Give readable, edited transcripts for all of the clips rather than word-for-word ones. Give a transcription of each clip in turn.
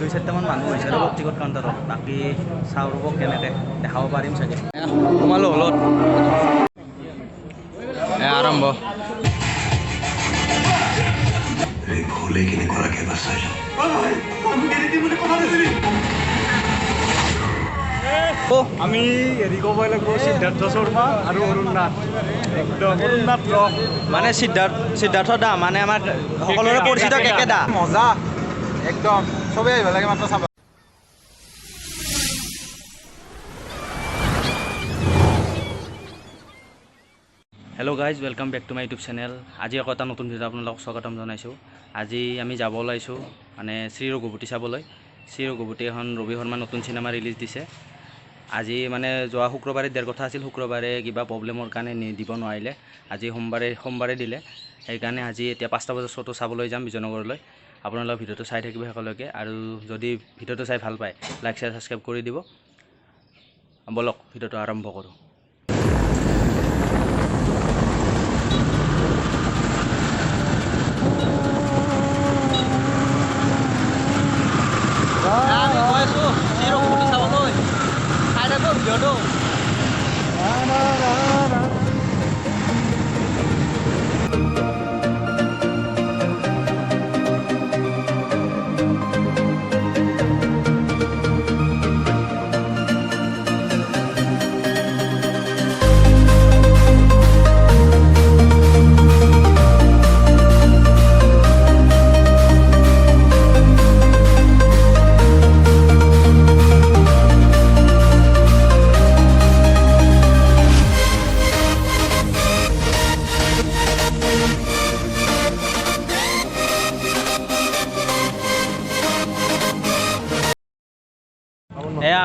2-4টামান মানুহ হৈছে ৰ'ব টিকট কাউণ্টাৰত বাকী চাওঁ ৰ'ব কেনেকৈ দেখাব পাৰিম চাগে সোমালোঁ হলত আৰম্ভ আমি হেৰি ক'ব লাগিব সিদ্ধাৰ্থ শৰ্মা আৰু অৰুণ নাথ একদম অৰুণ নাথ মানে সিদ্ধাৰ্থ দা মানে আমাৰ সকলোৰে পৰিচিত একে দা মজা একদম চবেই আহিব লাগে মাত্ৰ চাব hello' guys welcome back to my YouTube channel আজি আকৌ এটা নতুন ভিডিঅ' আপোনালোকক স্বাগতম জনাইছোঁ আজি আমি যাব ওলাইছোঁ মানে শ্ৰী ৰঘুপতি চাবলৈ শ্ৰী ৰঘুপতি এখন ৰবি শৰ্মা নতুন চিনেমা ৰিলিজ দিছে আজি মানে যোৱা শুক্ৰবাৰে দিয়াৰ কথা আছিল শুক্ৰবাৰে কিবা প্ৰব্লেমৰ কাৰণে দিব নোৱাৰিলে আজি সোমবাৰে দিলে সেইকাৰণে আজি এতিয়া 5টা বজাত শ্ব'টো চাবলৈ যাম বিজয়নগৰলৈ আপোনালোকে ভিডিঅ'টো চাই থাকিব শেষলৈকে আৰু যদি ভিডিঅ'টো চাই ভাল পায় লাইক শ্বেয়াৰ ছাবস্ক্ৰাইব কৰি দিব বলক ভিডিঅ'টো আৰম্ভ কৰোঁ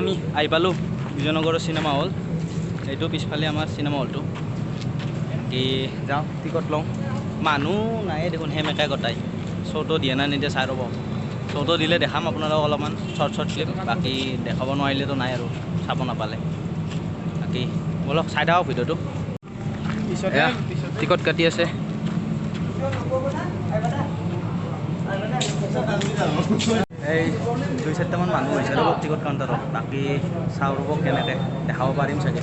আমি আহি পালোঁ বিজয়নগৰৰ চিনেমা হল এইটো পিছফালে আমাৰ চিনেমা হলটো কি যাওঁ টিকট লওঁ মানুহ নাই দেখোন সেমেকাই গটাই শ্ব'টো দিয়ে না নিদিয়ে চাই ৰ'ব শ্ব'টো দিলে দেখাম আপোনালোকক অলপমান শ্বৰ্ট ক্লিপ বাকী দেখাব নোৱাৰিলেতো নাই আৰু চাব নাপালে বাকী বলক চাই থাকক ভিডিঅ'টো টিকট কাটি আছে এই 2-4টামান মানুহ হৈছে ৰ'ব টিকট কাউণ্টাৰত বাকী চাওঁ ৰ'ব কেনেকৈ দেখাব পাৰিম চাগে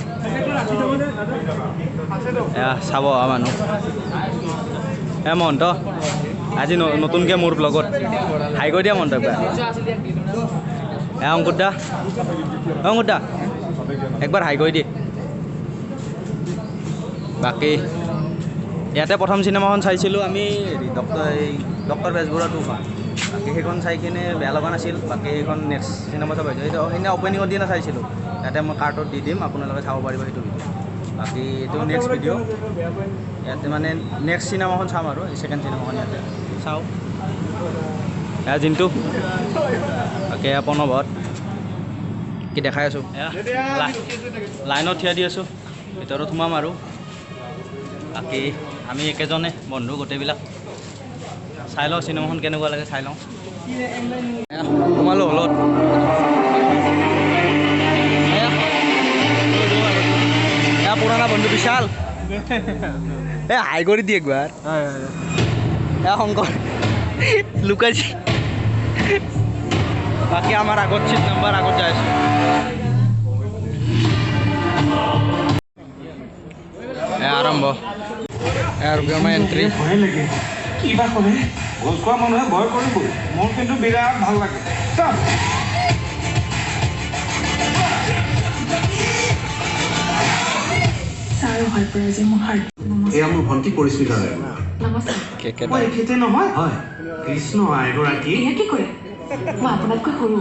চাব অহা মানুহ মহন্ত আজি নতুনকৈ মোৰ ব্লগত হাই কৰি দিয়া মহন্ত অংকুৰ দা একবাৰ হাই কৰি দিয়ে বাকী ইয়াতে প্ৰথম চিনেমাখন চাইছিলোঁ আমি ডক্টৰ বেজবৰুৱা 2 বাকী সেইখন চাই কিনে বেয়া লগা নাছিল বাকী সেইখন নেক্সট চিনেমা চাব সেইটো সেইদিনা অপেনিঙৰ দিনা চাইছিলোঁ ইয়াতে মই কাৰ্টত দি দিম আপোনালোকে চাব পাৰিব সেইটো ভিডিঅ' বাকী এইটো নেক্সট ভিডিঅ' ইয়াতে মানে নেক্সট চিনেমাখন চাম আৰু এই ছেকেণ্ড চিনেমাখন ইয়াতে চাওঁ এয়া জিন্তু বাকী এয়া প্ৰণৱত কি দেখাই আছোঁ লাইনত থিয় দি আছোঁ ভিতৰত সোমাম আৰু বাকী আমি একেজনে বন্ধু গোটেইবিলাক চাই লওঁ চিনেমাখন কেনেকুৱা লাগে চাই লওঁ সোমালোঁ হলত পুৰণা বন্ধু বিশাল হাই কৰি দিয়ে একবাৰ শংকৰ লুকাইছি বাকী আমাৰ আগত চিট নাম্বাৰ আগত যাই আছোঁ আৰম্ভ আমাৰ এণ্ট্ৰি কিবা কৰে গছ খোৱা মানুহে ভয় কৰিবই মোৰ কিন্তু বিৰাট ভাল লাগে এয়া মোৰ ভণ্টি পৰিস্মিতা মই এখেতে নহয় হয় কৃষ্ণ এগৰাকী কি কৰে মই আপোনাতকৈ সৰু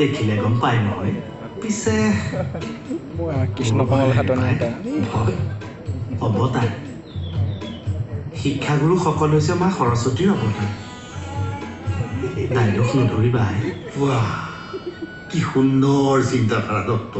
দেখিলে গম পাই নহয় পিছে কৃষ্ণ কমল হাতনি অৱতাৰ শিক্ষাগুৰুসকল হৈছে মা সৰস্বতীৰ অৱতাৰ ডাইলগ নধৰিবা কি সুন্দৰ চিন্তাধাৰা দত্ত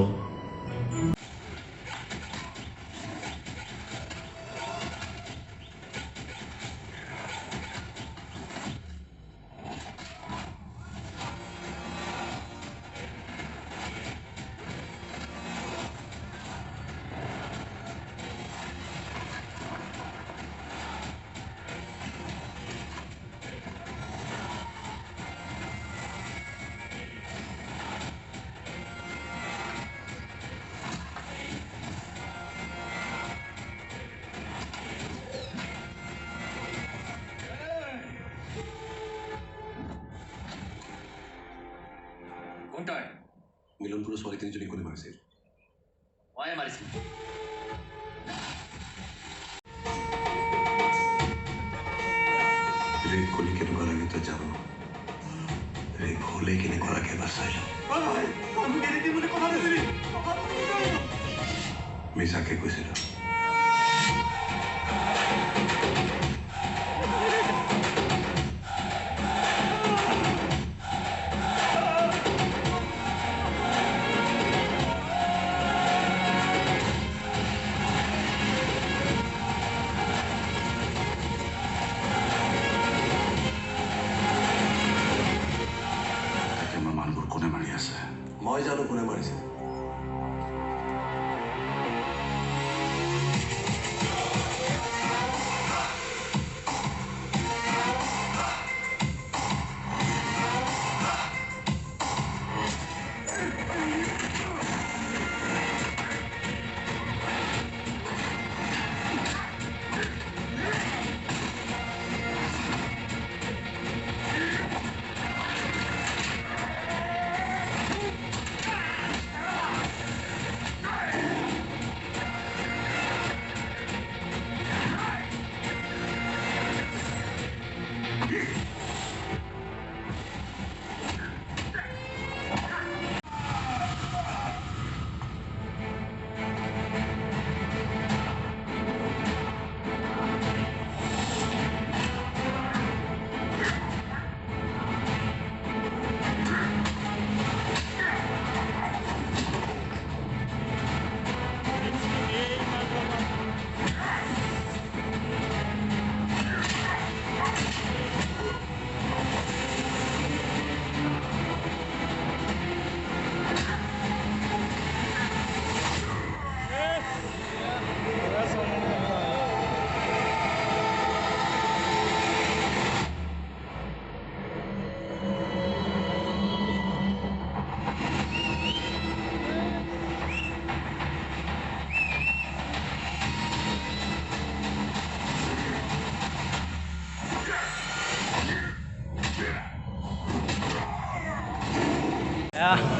কোনটাই মিলনপুৰৰ ছোৱালী তিনিজনী কোনে মাৰিছিল ময়ে মাৰিছিল ৰেপ কৰি কেনেকুৱা লাগে তই জানো ৰেপ হ'লে কেনেকুৱা লাগে এবাৰ চাই লওঁ মিছাকে কৈছিলো মানুহবোৰ কোনে মাৰি আছে মই জানো কোনে মাৰিছে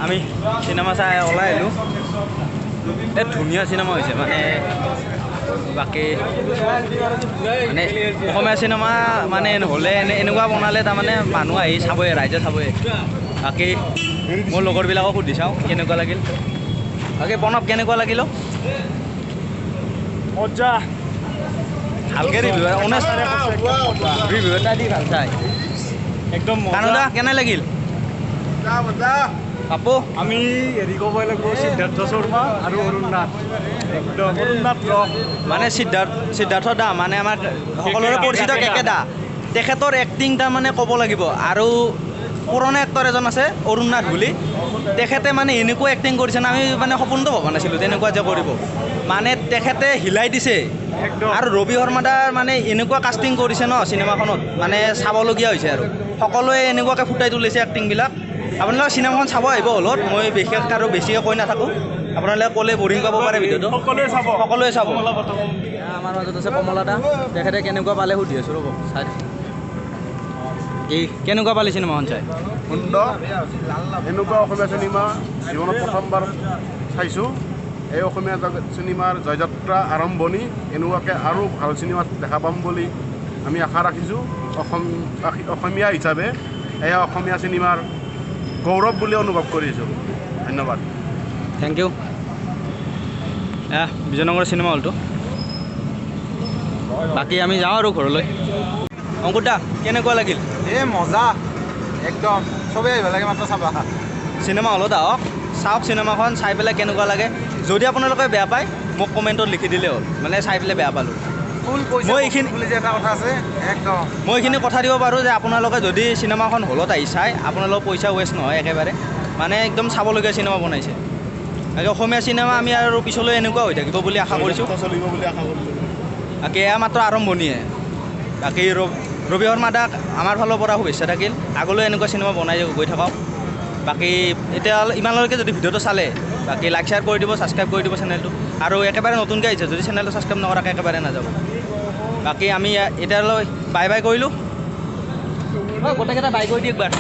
আমি চিনেমা চাই ওলাই আহিলোঁ এই ধুনীয়া চিনেমা হৈছে মানে বাকী মানে অসমীয়া চিনেমা মানে হ'লে এনেকুৱা বনালে তাৰমানে মানুহ আহি চাবই ৰাইজে চাবই বাকী মোৰ লগৰবিলাকক সুধি চাওঁ কেনেকুৱা লাগিল বাকী প্ৰণৱ কেনেকুৱা লাগিল মজা ভালকৈ ৰিভিউ ৰিভিউ এটা দি ভাল চাই একদম কানুদা কেনে লাগিল পাপু আমি হেৰি ক'বই লাগিব সিদ্ধাৰ্থ শৰ্মা আৰু অৰুণ নাথ একদম অৰুণ নাথ মানে সিদ্ধাৰ্থ দা মানে আমাৰ সকলোৰে পৰিচিত একে দা তেখেতৰ এক্টিং তাৰমানে ক'ব লাগিব আৰু পুৰণা এক্টৰ এজন আছে অৰুণ নাথ বুলি তেখেতে মানে এনেকুৱা এক্টিং কৰিছে না আমি মানে সপোনটো ভবা নাছিলোঁ তেনেকুৱা যে কৰিব মানে তেখেতে হিলাই দিছে আৰু ৰবি শৰ্মা দাৰ মানে এনেকুৱা কাষ্টিং কৰিছে ন চিনেমাখনত মানে চাবলগীয়া হৈছে আৰু সকলোৱে এনেকুৱাকৈ ফুটাই তুলিছে এক্টিংবিলাক আপোনালোকে চিনেমাখন চাব আহিব হলত মই বিশেষ আৰু বেছিকৈ কৈ নাথাকোঁ আপোনালোকে ক'লে বৰিং পাব পাৰে ভিডিঅ'টো সকলোৱে চাব আমাৰ মাজত আছে কমলা দা তেখেতে কেনেকুৱা পালে সুধি আছোঁ ৰ'ব চাই এই কেনেকুৱা পালে চিনেমাখন চাই সুন্দৰ এনেকুৱা অসমীয়া চিনেমা জীৱনত প্ৰথমবাৰ চাইছোঁ এই অসমীয়া চিনেমাৰ জয়যাত্ৰা আৰম্ভণি এনেকুৱাকৈ আৰু ভাল চিনেমা দেখা পাম বুলি আমি আশা ৰাখিছোঁ অসমীয়া হিচাপে এয়া অসমীয়া চিনেমাৰ গৌৰৱ বুলি অনুভৱ কৰিছোঁ ধন্যবাদ থেংক ইউ বিজয়নগৰ চিনেমা হলটো বাকী আমি যাওঁ আৰু ঘৰলৈ অংকুৰ দা কেনেকুৱা লাগিল এই মজা একদম চবেই আহিব লাগে মাত্ৰ চাবা চিনেমা হলত আহক চাওক চিনেমাখন চাই পেলাই কেনেকুৱা লাগে যদি আপোনালোকে বেয়া পায় মোক কমেণ্টত লিখি দিলে হ'ল মানে চাই পেলাই বেয়া পালোঁ মই এইখিনি বুলি যে এটা কথা আছে একদম মই এইখিনি কথা দিব পাৰোঁ যে আপোনালোকে যদি চিনেমাখন হলত আহি চাই আপোনালোকৰ পইচা ৱেষ্ট নহয় একেবাৰে মানে একদম চাবলগীয়া চিনেমা বনাইছে অসমীয়া চিনেমা আমি আৰু পিছলৈ এনেকুৱা হৈ থাকিব বুলি আশা কৰিছোঁ চলিব বুলি আশা কৰিছোঁ বাকী এয়া মাত্ৰ আৰম্ভণিয়ে বাকী ৰবি শৰ্মা দাক আমাৰ ফালৰ পৰা শুভেচ্ছা থাকিল আগলৈ এনেকুৱা চিনেমা বনাই গৈ থাকক বাকী এতিয়া ইমানলৈকে যদি ভিডিঅ'টো চালে বাকী লাইক শ্বেয়াৰ কৰি দিব ছাবস্ক্ৰাইব কৰি দিব চেনেলটো আৰু একেবাৰে নতুনকৈ আহিছে যদি চেনেলটো ছাবস্ক্ৰাইব নকৰাকৈ একেবাৰে নাযাব বাকী আমি এতিয়ালৈ বাই বাই কৰিলোঁ গোটেইকেইটা বাই কৰি দিয়ক বাৰ